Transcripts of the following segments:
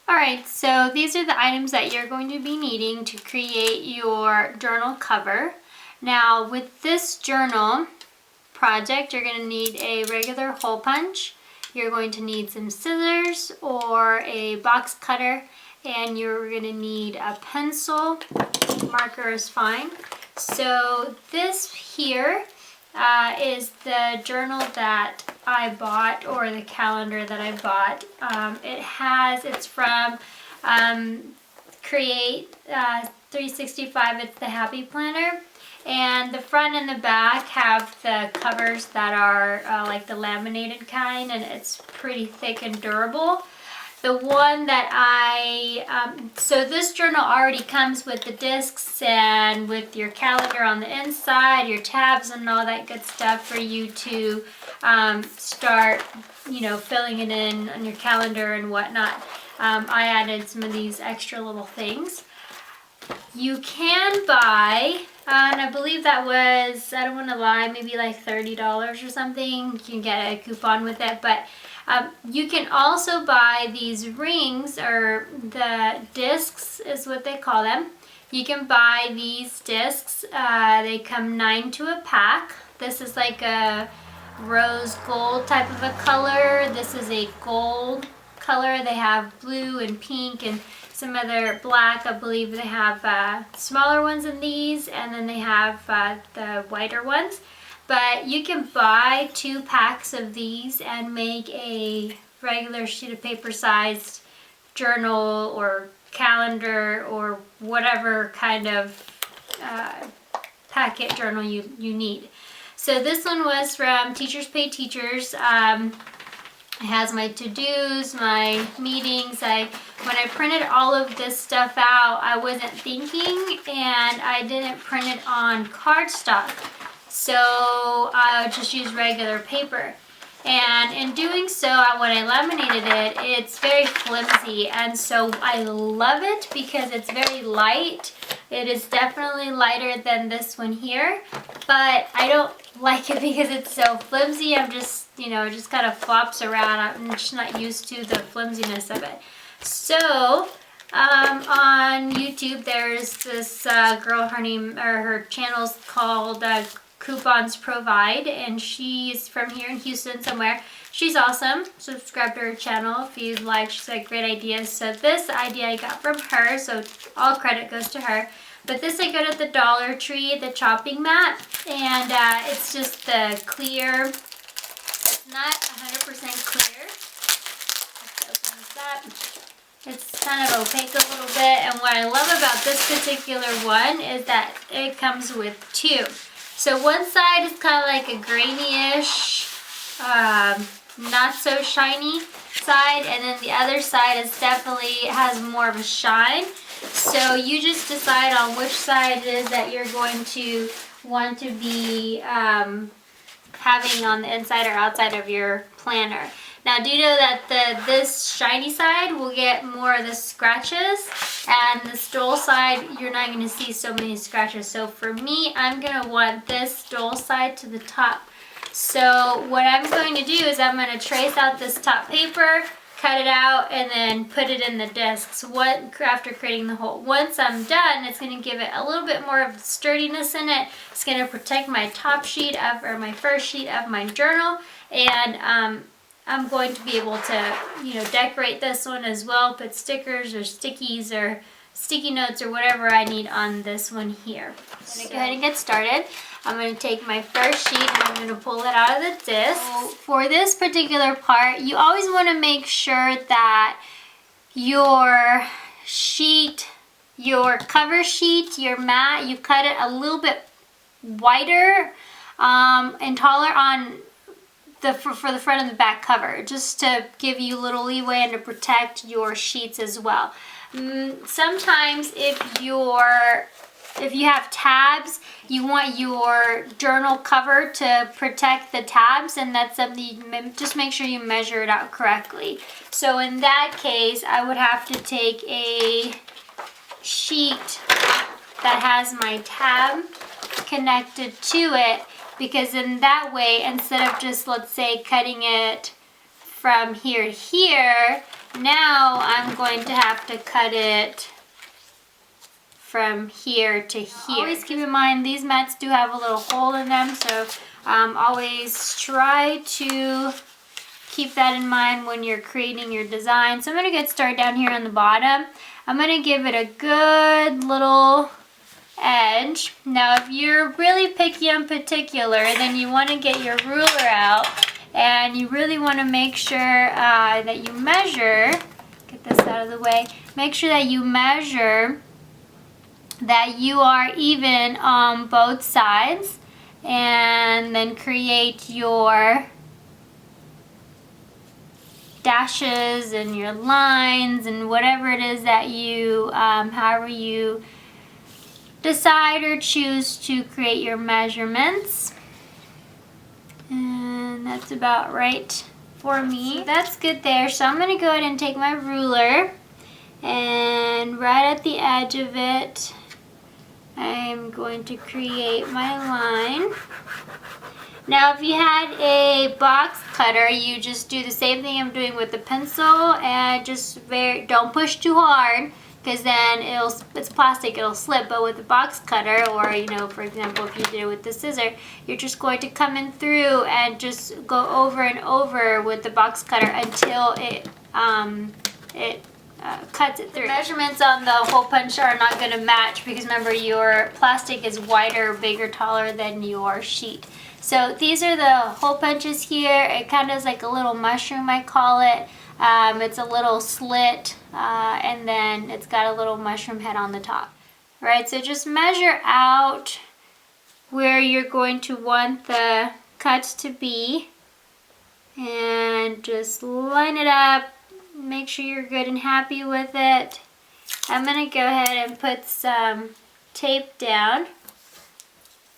Alright, so these are the items that you're going to be needing to create your journal cover. Now with this journal project, you're going to need a regular hole punch. You're going to need some scissors or a box cutter, and you're going to need a pencil. Marker is fine. So this here is the journal that I bought, or the calendar that I bought. It's from Create 365. It's the Happy Planner. And the front and the back have the covers that are like the laminated kind, and it's pretty thick and durable. The one that so this journal already comes with the discs and with your calendar on the inside, your tabs and all that good stuff for you to start, filling it in on your calendar and whatnot. I added some of these extra little things. You can buy, and I believe that was, I don't want to lie, maybe like $30 or something. You can get a coupon with it, but you can also buy these rings, or the discs is what they call them. You can buy these discs. They come 9 to a pack. This is like a rose gold type of a color. This is a gold color. They have blue and pink and some other black. I believe they have smaller ones than these, and then they have the whiter ones. But you can buy 2 packs of these and make a regular sheet of paper sized journal or calendar or whatever kind of packet journal you need. So this one was from Teachers Pay Teachers. It has my to-dos, my meetings. When I printed all of this stuff out, I wasn't thinking, and I didn't print it on cardstock. So I just used regular paper. And in doing so, when I laminated it, it's very flimsy, and so I love it because it's very light. It is definitely lighter than this one here, but I don't like it because it's so flimsy. I'm just, it just kind of flops around. I'm just not used to the flimsiness of it. So on YouTube, there's this girl, her channel's called Coupons Provide, and she's from here in Houston somewhere. She's awesome. Subscribe to her channel if you'd like. She's got great ideas. So this idea I got from her, so all credit goes to her. But this I got at the Dollar Tree, the chopping mat, and it's just the clear. It's not 100% clear. Let's open this up. It's kind of opaque a little bit, and what I love about this particular one is that it comes with 2. So one side is kind of like a grainy-ish, not so shiny side, and then the other side is definitely has more of a shine. So you just decide on which side it is that you're going to want to be having on the inside or outside of your planner. Now, do you know that this shiny side will get more of the scratches, and the dull side, you're not going to see so many scratches. So for me, I'm going to want this dull side to the top. So what I'm going to do is I'm going to trace out this top paper, cut it out, and then put it in the discs after creating the hole. Once I'm done, it's going to give it a little bit more of sturdiness in it. It's going to protect my top sheet or my first sheet of my journal, and I'm going to be able to, decorate this one as well, put stickers or stickies or sticky notes or whatever I need on this one here. I'm going to go ahead and get started. I'm going to take my first sheet and I'm going to pull it out of the disc. So for this particular part, you always want to make sure that your sheet, your cover sheet, your mat, you cut it a little bit wider and taller on for the front and the back cover, just to give you a little leeway and to protect your sheets as well. Sometimes if you have tabs, you want your journal cover to protect the tabs, and that's something, just make sure you measure it out correctly. So in that case, I would have to take a sheet that has my tab connected to it, because in that way, instead of just, let's say, cutting it from here to here, Now I'm going to have to cut it from here to here. Always keep in mind these mats do have a little hole in them, so always try to keep that in mind when you're creating your design. So I'm going to get started down here on the bottom. I'm going to give it a good little edge. Now if you're really picky and particular, then you want to get your ruler out and you really want to make sure that you measure, get this out of the way, make sure that you measure that you are even on both sides, and then create your dashes and your lines and whatever it is that you, however you decide or choose to create your measurements. And that's about right for me. So that's good there. So I'm going to go ahead and take my ruler, and right at the edge of it I'm going to create my line. Now if you had a box cutter, you just do the same thing I'm doing with the pencil, and just don't push too hard, because then it's plastic, it'll slip. But with the box cutter, or for example if you did it with the scissor, you're just going to come in through and just go over and over with the box cutter until it cuts it through. The measurements on the hole punch are not going to match, because remember your plastic is wider, bigger, taller than your sheet. So these are the hole punches here. It kind of is like a little mushroom, I call it. It's a little slit, and then it's got a little mushroom head on the top. All right, so just measure out where you're going to want the cuts to be, and just line it up. Make sure you're good and happy with it. I'm going to go ahead and put some tape down.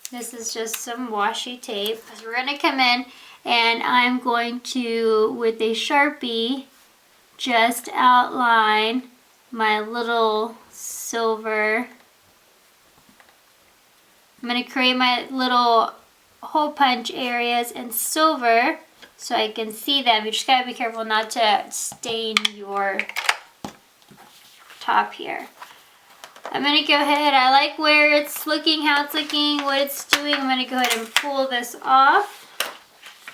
This is just some washi tape. So we're going to come in, and I'm going to, with a Sharpie, just outline my little silver. I'm going to create my little hole punch areas in silver so I can see them. You just got to be careful not to stain your top here. I'm going to go ahead, I like where it's looking, how it's looking, what it's doing. I'm going to go ahead and pull this off.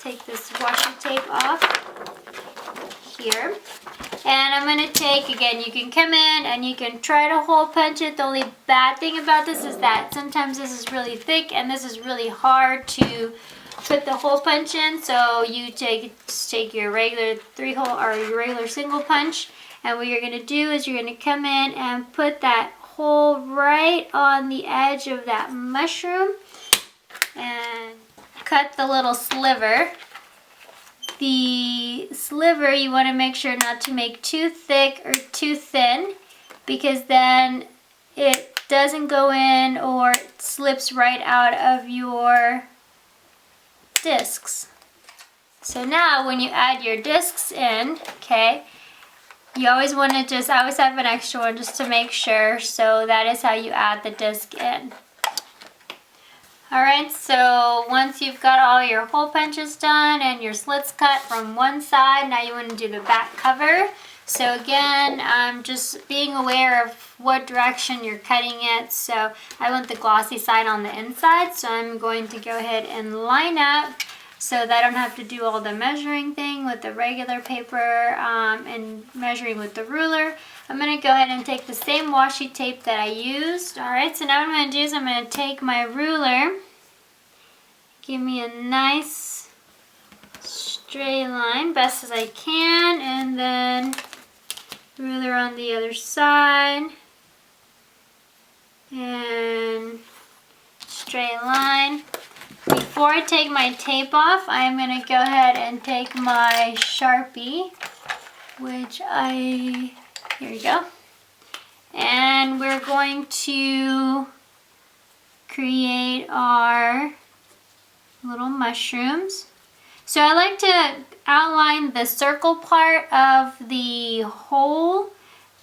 Take this washi tape off here. And I'm going to take, again, you can come in and you can try to hole punch it. The only bad thing about this is that sometimes this is really thick and this is really hard to put the hole punch in. So you just take your regular 3-hole or your regular single punch, and what you're going to do is you're going to come in and put that hole right on the edge of that mushroom and cut the little sliver. The sliver you want to make sure not to make too thick or too thin, because then it doesn't go in or it slips right out of your discs. So now when you add your discs in, okay, you always want to I always have an extra one just to make sure. So that is how you add the disc in. Alright, so once you've got all your hole punches done and your slits cut from one side, now you want to do the back cover. So again, just being aware of what direction you're cutting it. So I want the glossy side on the inside, so I'm going to go ahead and line up so that I don't have to do all the measuring thing with the regular paper and measuring with the ruler. I'm going to go ahead and take the same washi tape that I used. Alright, so now what I'm going to do is I'm going to take my ruler, give me a nice straight line, best as I can, and then ruler on the other side, and straight line. Before I take my tape off, I'm going to go ahead and take my Sharpie, which here we go. And we're going to create our little mushrooms. So I like to outline the circle part of the hole,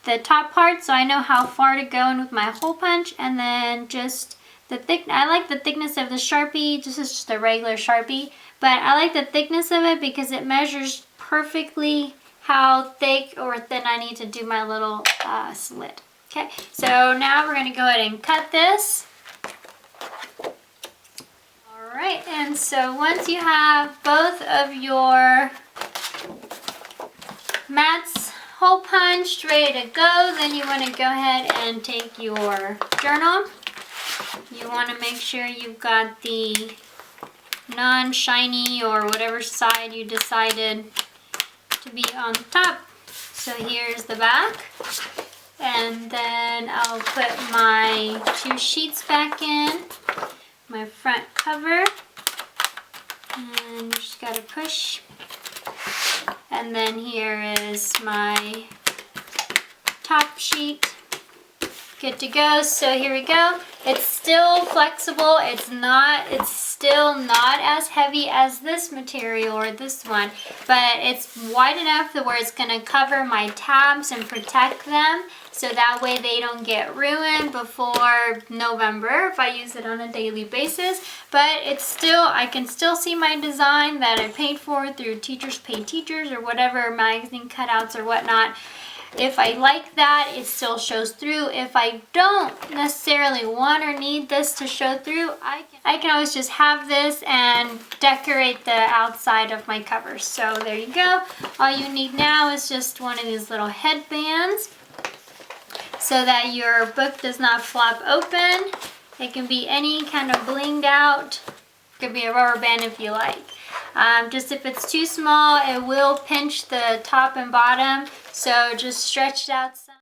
the top part, so I know how far to go in with my hole punch, and then just I like the thickness of the Sharpie. This is just a regular Sharpie, but I like the thickness of it because it measures perfectly how thick or thin I need to do my little slit. Okay, so now we're going to go ahead and cut this. Alright, and so once you have both of your mats hole punched, ready to go, then you want to go ahead and take your journal. You want to make sure you've got the non-shiny or whatever side you decided to be on the top. So here's the back. And then I'll put my 2 sheets back in, my front cover, and you just gotta push. And then here is my top sheet. Good to go. So here we go. It's still flexible. It's still not as heavy as this material or this one, but it's wide enough to where it's going to cover my tabs and protect them, so that way they don't get ruined before November if I use it on a daily basis. But it's still, I can still see my design that I paid for through Teachers Pay Teachers or whatever, magazine cutouts or whatnot. If I like that, it still shows through. If I don't necessarily want or need this to show through, I can always just have this and decorate the outside of my covers. So there you go. All you need now is just one of these little headbands so that your book does not flop open. It can be any kind of blinged out. It could be a rubber band if you like. Just if it's too small, it will pinch the top and bottom, so just stretch it out.